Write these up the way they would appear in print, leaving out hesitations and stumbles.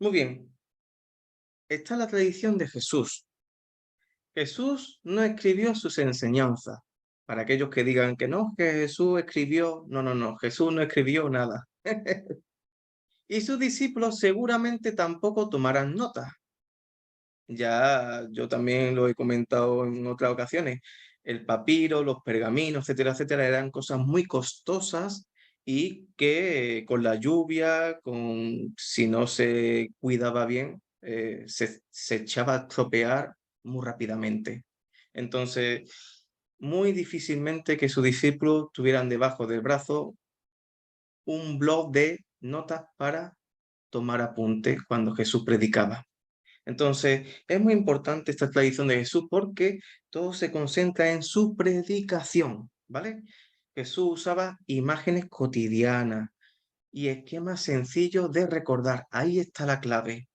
Muy bien, está la tradición de Jesús. Jesús no escribió sus enseñanzas. Para aquellos que digan que no, que Jesús escribió, no, no, no, Jesús no escribió nada. Y sus discípulos seguramente tampoco tomarán nota. Ya yo también lo he comentado en otras ocasiones. El papiro, los pergaminos, etcétera, etcétera, eran cosas muy costosas y que con la lluvia, si no se cuidaba bien, se echaba a estropear muy rápidamente. Entonces, muy difícilmente que sus discípulos tuvieran debajo del brazo un blog de notas para tomar apuntes cuando Jesús predicaba. Entonces, es muy importante esta tradición de Jesús porque todo se concentra en su predicación, ¿vale? Jesús usaba imágenes cotidianas y esquemas sencillos de recordar. Ahí está la clave.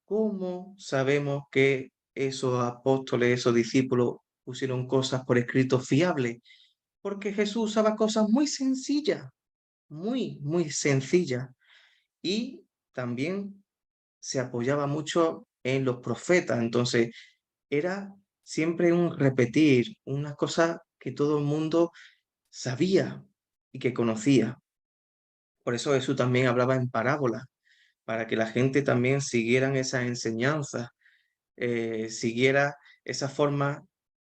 ¿Cómo sabemos que esos apóstoles, esos discípulos pusieron cosas por escrito fiables? Porque Jesús usaba cosas muy sencillas, muy sencillas. Y también se apoyaba mucho en los profetas, entonces era siempre un repetir, una cosa que todo el mundo sabía y que conocía. Por eso Jesús también hablaba en parábolas, para que la gente también siguieran esas enseñanzas, siguiera esa forma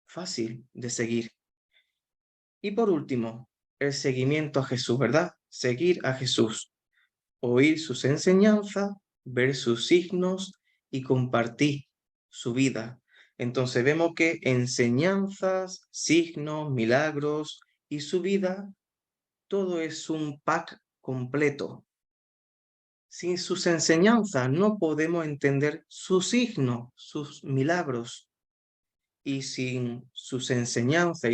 fácil de seguir. Y por último, el seguimiento a Jesús, ¿verdad? Seguir a Jesús, oír sus enseñanzas, ver sus signos y compartir su vida. Entonces vemos que enseñanzas, signos, milagros y su vida, todo es un pack completo. Sin sus enseñanzas no podemos entender sus signos, sus milagros. Y sin sus enseñanzas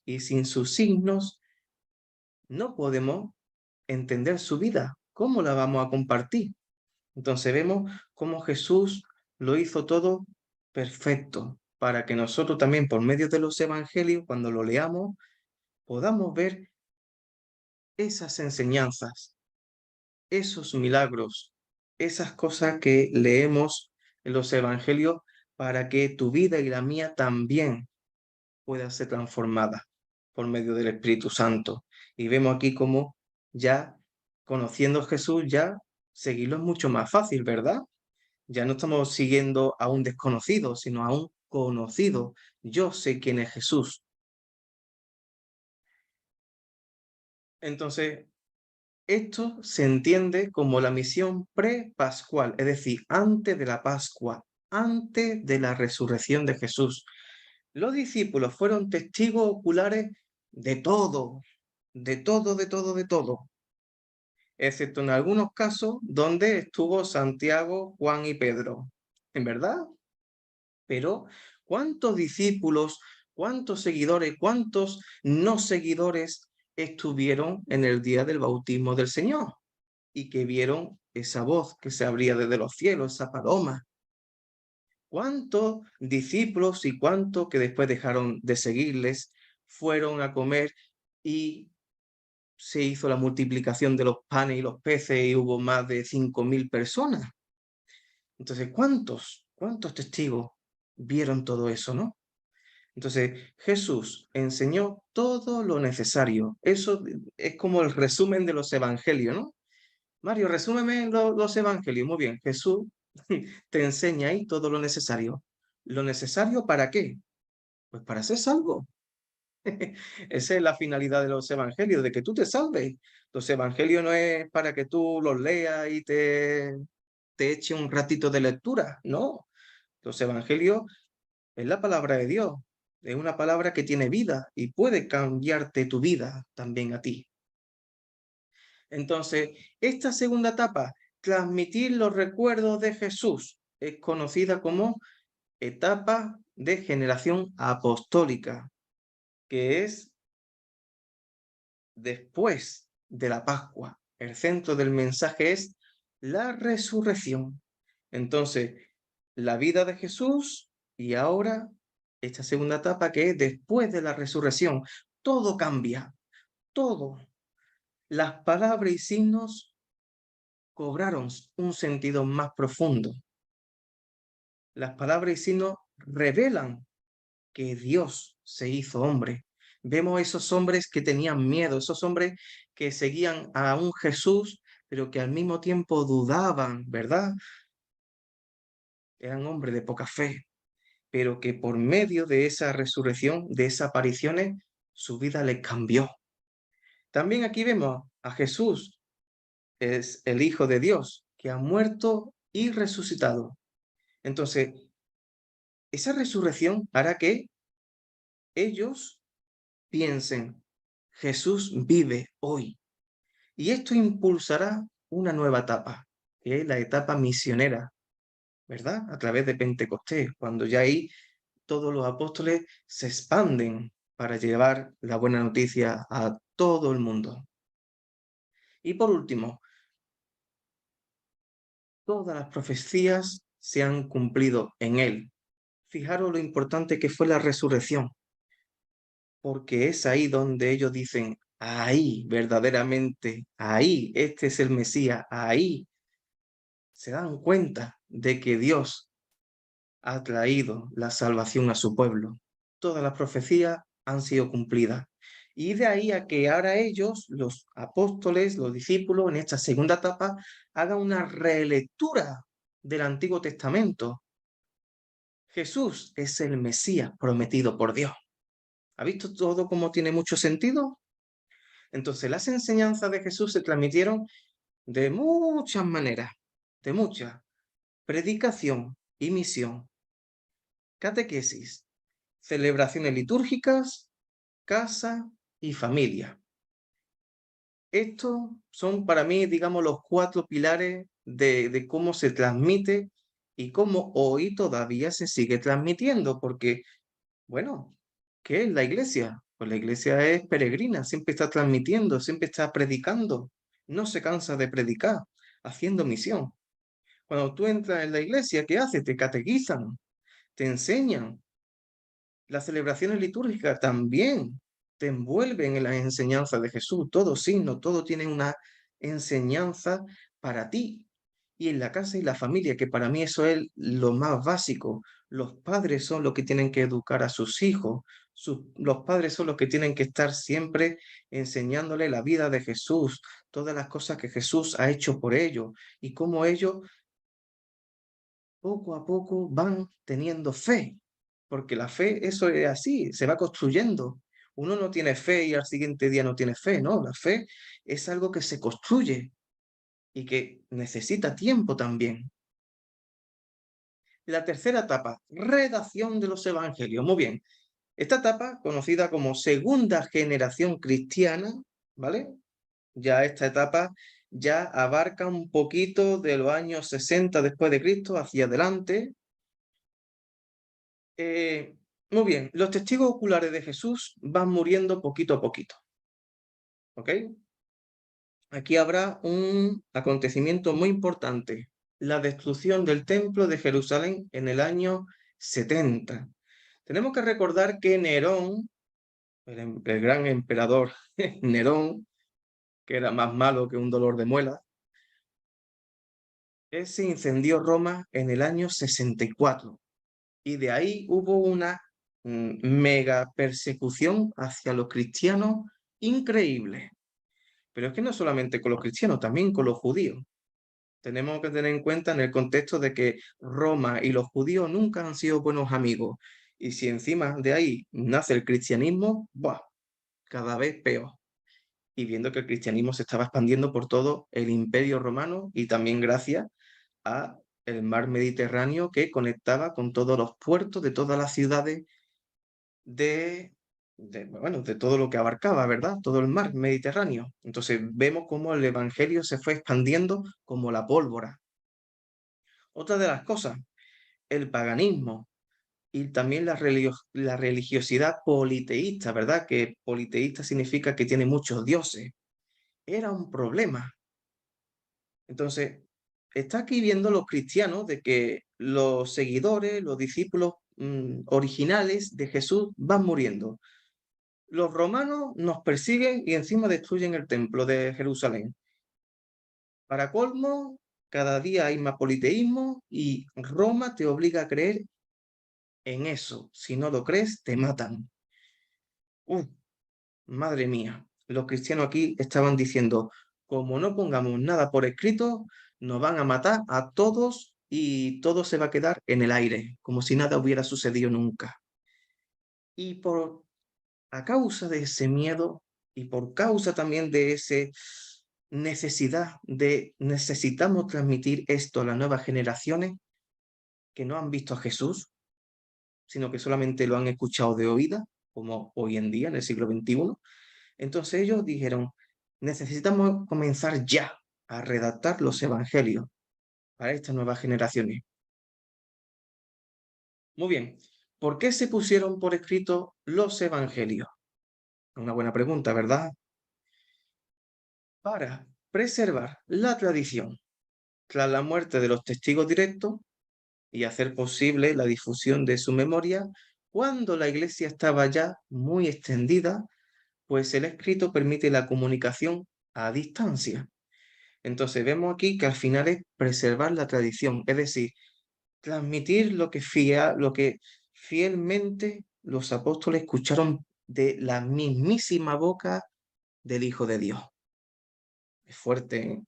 y sin sus signos, no podemos entender su vida. ¿Cómo la vamos a compartir? Entonces vemos cómo Jesús lo hizo todo perfecto para que nosotros también por medio de los evangelios, cuando lo leamos, podamos ver esas enseñanzas, esos milagros, esas cosas que leemos en los evangelios para que tu vida y la mía también pueda ser transformada por medio del Espíritu Santo. Y vemos aquí cómo ya conociendo a Jesús, ya seguirlo es mucho más fácil, ¿verdad? Ya no estamos siguiendo a un desconocido, sino a un conocido. Yo sé quién es Jesús. Entonces, esto se entiende como la misión pre-pascual, es decir, antes de la Pascua, antes de la resurrección de Jesús. Los discípulos fueron testigos oculares de todo, de todo, de todo, de todo, excepto en algunos casos donde estuvo Santiago, Juan y Pedro. ¿En verdad? Pero, ¿cuántos discípulos, cuántos seguidores, cuántos no seguidores estuvieron en el día del bautismo del Señor y que vieron esa voz que se abría desde los cielos, esa paloma? ¿Cuántos discípulos y cuántos que después dejaron de seguirles fueron a comer y se hizo la multiplicación de los panes y los peces y hubo más de 5.000 personas? Entonces, ¿cuántos testigos vieron todo eso, no? Entonces, Jesús enseñó todo lo necesario. Eso es como el resumen de los evangelios, ¿no? Mario, resúmeme los evangelios. Muy bien, Jesús te enseña ahí todo lo necesario. ¿Lo necesario para qué? Pues para ser salvo. Esa es la finalidad de los evangelios, de que tú te salves. Los evangelios no es para que tú los leas y te eche un ratito de lectura, no. Los evangelios es la palabra de Dios, es una palabra que tiene vida y puede cambiarte tu vida también a ti. Entonces, esta segunda etapa, transmitir los recuerdos de Jesús, es conocida como etapa de generación apostólica, que es después de la Pascua. El centro del mensaje es la resurrección. Entonces, la vida de Jesús y ahora esta segunda etapa que es después de la resurrección. Todo cambia, todo. Las palabras y signos cobraron un sentido más profundo. Las palabras y signos revelan que Dios se hizo hombre. Vemos esos hombres que tenían miedo, esos hombres que seguían a un Jesús, pero que al mismo tiempo dudaban, ¿verdad? Eran hombres de poca fe, pero que por medio de esa resurrección, de esas apariciones, su vida les cambió. También aquí vemos a Jesús, es el Hijo de Dios, que ha muerto y resucitado. Entonces, esa resurrección hará que ellos piensen, Jesús vive hoy. Y esto impulsará una nueva etapa, que es la etapa misionera, ¿verdad? A través de Pentecostés, cuando ya ahí todos los apóstoles se expanden para llevar la buena noticia a todo el mundo. Y por último, todas las profecías se han cumplido en él. Fijaros lo importante que fue la resurrección, porque es ahí donde ellos dicen, ahí verdaderamente, ahí, este es el Mesías, ahí se dan cuenta de que Dios ha traído la salvación a su pueblo. Todas las profecías han sido cumplidas. Y de ahí a que ahora ellos, los apóstoles, los discípulos, en esta segunda etapa, hagan una relectura del Antiguo Testamento. Jesús es el Mesías prometido por Dios. ¿Ha visto todo cómo tiene mucho sentido? Entonces, las enseñanzas de Jesús se transmitieron de muchas maneras, de muchas. Predicación y misión, catequesis, celebraciones litúrgicas, casa y familia. Estos son para mí, digamos, los cuatro pilares de cómo se transmite y cómo hoy todavía se sigue transmitiendo, porque, bueno, ¿qué es la iglesia? Pues la iglesia es peregrina, siempre está transmitiendo, siempre está predicando, no se cansa de predicar, haciendo misión. Cuando tú entras en la iglesia, ¿qué haces? Te catequizan, te enseñan. Las celebraciones litúrgicas también te envuelven en las enseñanzas de Jesús. Todo signo, todo tiene una enseñanza para ti. Y en la casa y la familia, que para mí eso es lo más básico. Los padres son los que tienen que educar a sus hijos. Los padres son los que tienen que estar siempre enseñándole la vida de Jesús, todas las cosas que Jesús ha hecho por ellos y cómo ellos poco a poco van teniendo fe, porque la fe, eso es así, se va construyendo. Uno no tiene fe y al siguiente día no tiene fe, no, la fe es algo que se construye y que necesita tiempo también. La tercera etapa, redacción de los evangelios. Muy bien, esta etapa, conocida como segunda generación cristiana, ¿vale? Ya esta etapa ya abarca un poquito de los años 60 después de Cristo hacia adelante. Muy bien, los testigos oculares de Jesús van muriendo poquito a poquito, ¿ok? Aquí habrá un acontecimiento muy importante, la destrucción del templo de Jerusalén en el año 70. Tenemos que recordar que Nerón, el gran emperador Nerón, que era más malo que un dolor de muela, se incendió Roma en el año 64 y de ahí hubo una mega persecución hacia los cristianos increíble. Pero es que no solamente con los cristianos, también con los judíos. Tenemos que tener en cuenta en el contexto de que Roma y los judíos nunca han sido buenos amigos. Y si encima de ahí nace el cristianismo, ¡buah! Cada vez peor. Y viendo que el cristianismo se estaba expandiendo por todo el imperio romano y también gracias a el mar Mediterráneo que conectaba con todos los puertos de todas las ciudades bueno, de todo lo que abarcaba, ¿verdad? Todo el mar Mediterráneo. Entonces vemos cómo el Evangelio se fue expandiendo como la pólvora. Otra de las cosas, el paganismo y también la religiosidad politeísta, ¿verdad? Que politeísta significa que tiene muchos dioses. Era un problema. Entonces, está aquí viendo los cristianos de que los seguidores, los discípulos originales de Jesús van muriendo. Los romanos nos persiguen y encima destruyen el templo de Jerusalén. Para colmo, cada día hay más politeísmo y Roma te obliga a creer en eso. Si no lo crees, te matan. Uf, madre mía, los cristianos aquí estaban diciendo, como no pongamos nada por escrito, nos van a matar a todos y todo se va a quedar en el aire, como si nada hubiera sucedido nunca. Y a causa de ese miedo y por causa también de esa necesidad de necesitamos transmitir esto a las nuevas generaciones que no han visto a Jesús, sino que solamente lo han escuchado de oída, como hoy en día, en el siglo XXI. Entonces ellos dijeron, necesitamos comenzar ya a redactar los evangelios para estas nuevas generaciones. Muy bien, ¿por qué se pusieron por escrito los evangelios? Una buena pregunta, ¿verdad? Para preservar la tradición tras la muerte de los testigos directos y hacer posible la difusión de su memoria cuando la iglesia estaba ya muy extendida, pues el escrito permite la comunicación a distancia. Entonces vemos aquí que al final es preservar la tradición, es decir, transmitir lo que fielmente los apóstoles escucharon de la mismísima boca del Hijo de Dios. Es fuerte, ¿eh?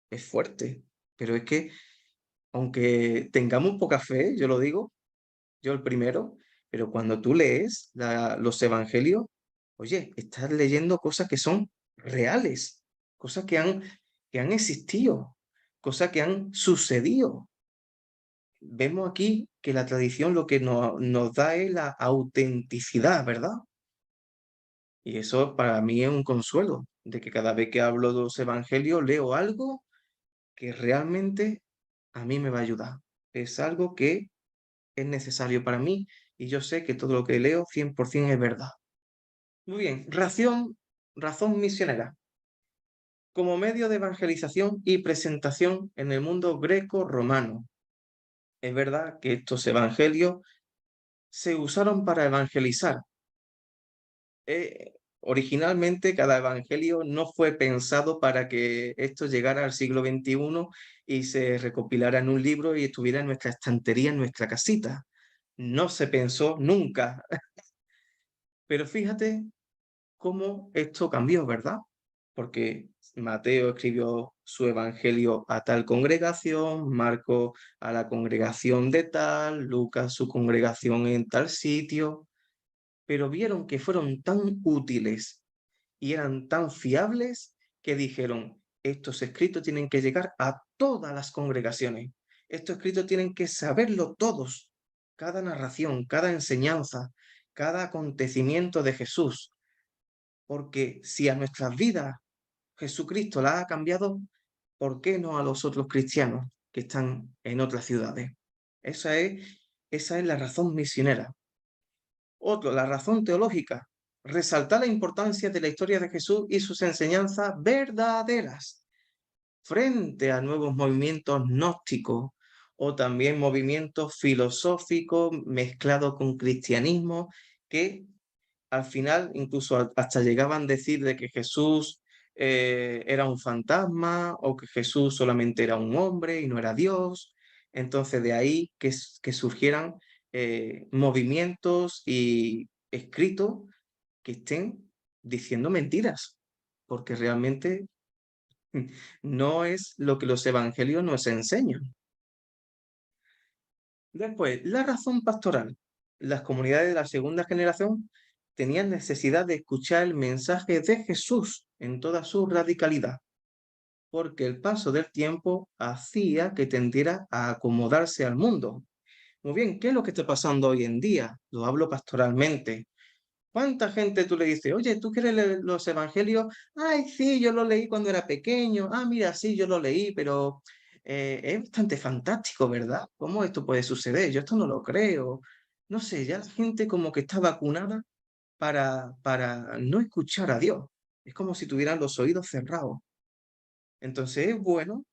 Es fuerte, pero es que aunque tengamos poca fe, yo lo digo, yo el primero, pero cuando tú lees los evangelios, oye, estás leyendo cosas que son reales, cosas que han existido, cosas que han sucedido. Vemos aquí que la tradición lo que nos da es la autenticidad, ¿verdad? Y eso para mí es un consuelo, de que cada vez que hablo de los evangelios leo algo que realmente a mí me va a ayudar. Es algo que es necesario para mí y yo sé que todo lo que leo 100% es verdad. Muy bien, razón misionera. Como medio de evangelización y presentación en el mundo greco-romano. Es verdad que estos evangelios se usaron para evangelizar. Originalmente cada evangelio no fue pensado para que esto llegara al siglo XXI y se recopilara en un libro y estuviera en nuestra estantería, en nuestra casita. No se pensó nunca. Pero fíjate cómo esto cambió, ¿verdad? Porque Mateo escribió su evangelio a tal congregación, Marco a la congregación de tal, Lucas su congregación en tal sitio, pero vieron que fueron tan útiles y eran tan fiables que dijeron, estos escritos tienen que llegar a todas las congregaciones, estos escritos tienen que saberlo todos, cada narración, cada enseñanza, cada acontecimiento de Jesús, porque si a nuestras vidas Jesucristo las ha cambiado, ¿por qué no a los otros cristianos que están en otras ciudades? Esa esa es la razón misionera. Otro, la razón teológica, resaltar la importancia de la historia de Jesús y sus enseñanzas verdaderas frente a nuevos movimientos gnósticos o también movimientos filosóficos mezclados con cristianismo que al final incluso hasta llegaban a decir de que Jesús era un fantasma o que Jesús solamente era un hombre y no era Dios. Entonces de ahí que surgieran movimientos y escritos que estén diciendo mentiras, porque realmente no es lo que los evangelios nos enseñan. Después, la razón pastoral. Las comunidades de la segunda generación tenían necesidad de escuchar el mensaje de Jesús en toda su radicalidad, porque el paso del tiempo hacía que tendiera a acomodarse al mundo. Muy bien, ¿qué es lo que está pasando hoy en día? Lo hablo pastoralmente. ¿Cuánta gente tú le dices, oye, ¿tú quieres leer los evangelios? Ay, sí, yo lo leí cuando era pequeño. Ah, mira, sí, yo lo leí, pero es bastante fantástico, ¿verdad? ¿Cómo esto puede suceder? Yo esto no lo creo. No sé, ya la gente como que está vacunada para no escuchar a Dios. Es como si tuvieran los oídos cerrados. Entonces es bueno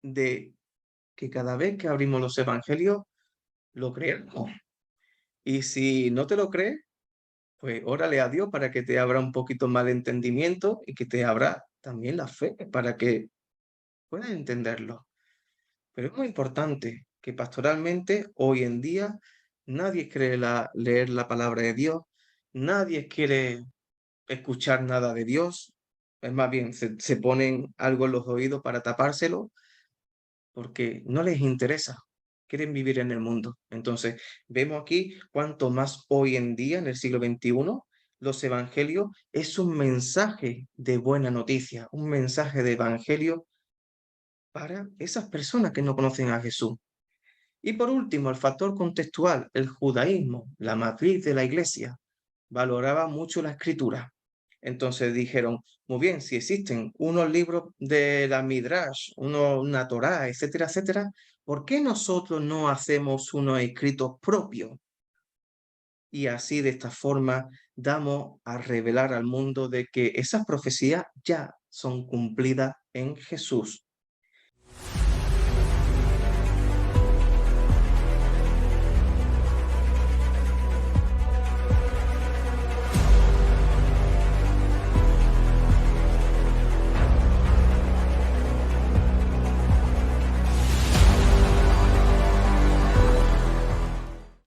de que cada vez que abrimos los evangelios, lo creamos. Y si no te lo crees, pues órale a Dios para que te abra un poquito más de entendimiento y que te abra también la fe para que puedan entenderlo. Pero es muy importante que pastoralmente hoy en día nadie quiere leer la palabra de Dios, nadie quiere escuchar nada de Dios, es más bien, se ponen algo en los oídos para tapárselo porque no les interesa, quieren vivir en el mundo. Entonces, vemos aquí cuanto más hoy en día, en el siglo XXI, los evangelios es un mensaje de buena noticia, un mensaje de evangelio para esas personas que no conocen a Jesús. Y por último, el factor contextual, el judaísmo, la matriz de la iglesia, valoraba mucho la escritura. Entonces dijeron, muy bien, si existen unos libros de la Midrash, una Torá, etcétera, etcétera, ¿por qué nosotros no hacemos unos escritos propios? Y así de esta forma damos a revelar al mundo de que esas profecías ya son cumplidas en Jesús.